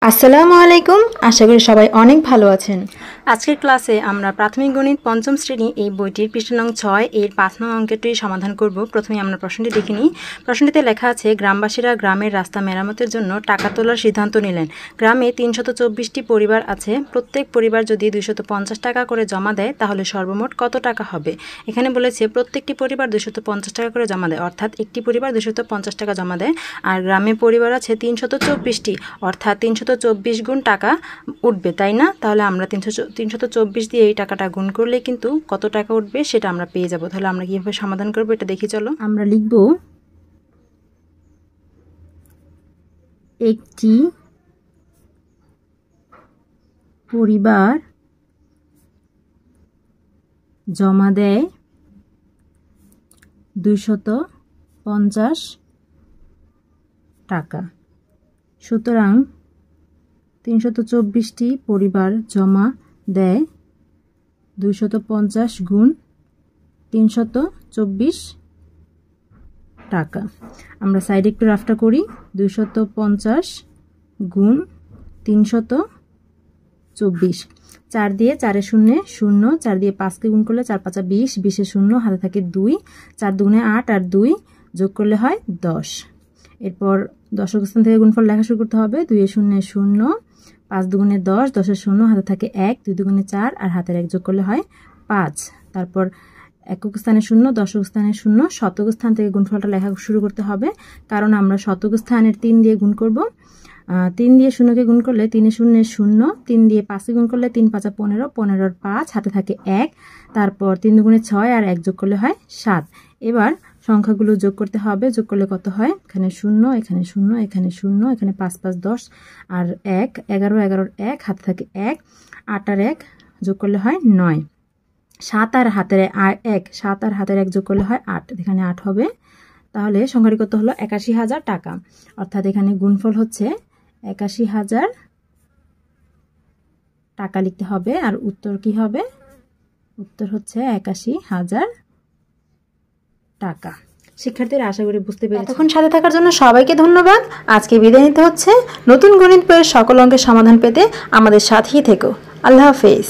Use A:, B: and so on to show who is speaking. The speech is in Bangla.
A: আসসালামু আলাইকুম। আশা করি সবাই অনেক ভালো আছেন। আজকের ক্লাসে আমরা প্রাথমিক গণিত পঞ্চম শ্রেণী এই বইটির পৃষ্ঠা নং 6 এর 5 নং অঙ্কটি সমাধান করব। প্রথমে আমরা প্রশ্নটি দেখে নিই। প্রশ্নটিতে লেখা আছে, গ্রামবাসীরা গ্রামের রাস্তা মেরামতের জন্য টাকা তোলার সিদ্ধান্ত নিলেন। গ্রামে 324টি পরিবার আছে। প্রত্যেক পরিবার যদি 250 টাকা করে জমা দেয় তাহলে সর্বমোট কত টাকা হবে? এখানে বলেছে প্রত্যেকটি পরিবার 250 টাকা করে জমা দেয়, অর্থাৎ একটি পরিবার 250 টাকা জমা দেয়। আর গ্রামে পরিবার আছে 324টি, অর্থাৎ 324 গুণ টাকা উঠবে, তাই না? তাহলে আমরা 324 দিয়ে এই টাকাটা গুণ করলে কিন্তু কত টাকা উঠবে সেটা আমরা পেয়ে যাব। তাহলে আমরা কিভাবে সমাধান করব এটা দেখি। চলো আমরা লিখব, একটি পরিবার জমা দেয় 250 টাকা। সুতরাং 324টি পরিবার জমা দেয় 250 গুণ 324 টাকা। আমরা সাইডে একটু রাফটা করি। 250 গুণ 324, 4 দিয়ে 4 এ 0 0, 4 দিয়ে 5কে গুণ করলে 4 5 20, 20 এ 0 হাতে থাকে 2, 4 দুগুণে 8 আর 2 যোগ করলে হয় 10। এরপর দশক স্থান থেকে গুণফল লেখা শুরু করতে হবে। 2 এ 0 0, 5 দুগুণে 10, 10 এ 0 হাতে থাকে 1, 2 দুগুণে 4 আর হাতের 1 যোগ করলে হয় 5। তারপর একক স্থানে 0, দশক স্থানে 0, শতক স্থান থেকে গুণফলটা লেখা শুরু করতে হবে, কারণ আমরা শতক স্থানের 3 দিয়ে গুণ করব। 3 দিয়ে 0কে গুণ করলে 3 এ 0 0, 3 দিয়ে 5কে গুণ করলে 3 5 15, 15 আর 5 হাতে থাকে 1, তারপর 3 দুগুণে 6 আর 1 যোগ করলে হয় 7। এবার সংখ্যাগুলো যোগ করতে হবে। যোগ করলে কত হয়? এখানে 0, এখানে 0, এখানে 0, এখানে 5 5 10 আর 1 11, 11 আর 1 হাতে থাকে 1, 8 আর 1 যোগ করলে হয় 9, 7 আর হাতের 1, 7 আর হাতের 1 যোগ করলে হয় 8, এখানে 8 হবে। তাহলে সংখ্যাটি কত হলো? 81,000 টাকা। অর্থাৎ এখানে গুণফল হচ্ছে 81,000 টাকা লিখতে হবে। আর উত্তর কি হবে? উত্তর হচ্ছে 81,000 টাকা। শিক্ষার্থীরা আশা করি বুঝতে পেরেছেন। এতক্ষণ সাথে থাকার জন্য সবাইকে ধন্যবাদ। আজকে বিদায় নিতে হচ্ছে। নতুন গণিত বইয়ের সকল অঙ্কের সমাধান পেতে আমাদের সাথেই থেকো। আল্লাহ হাফেজ।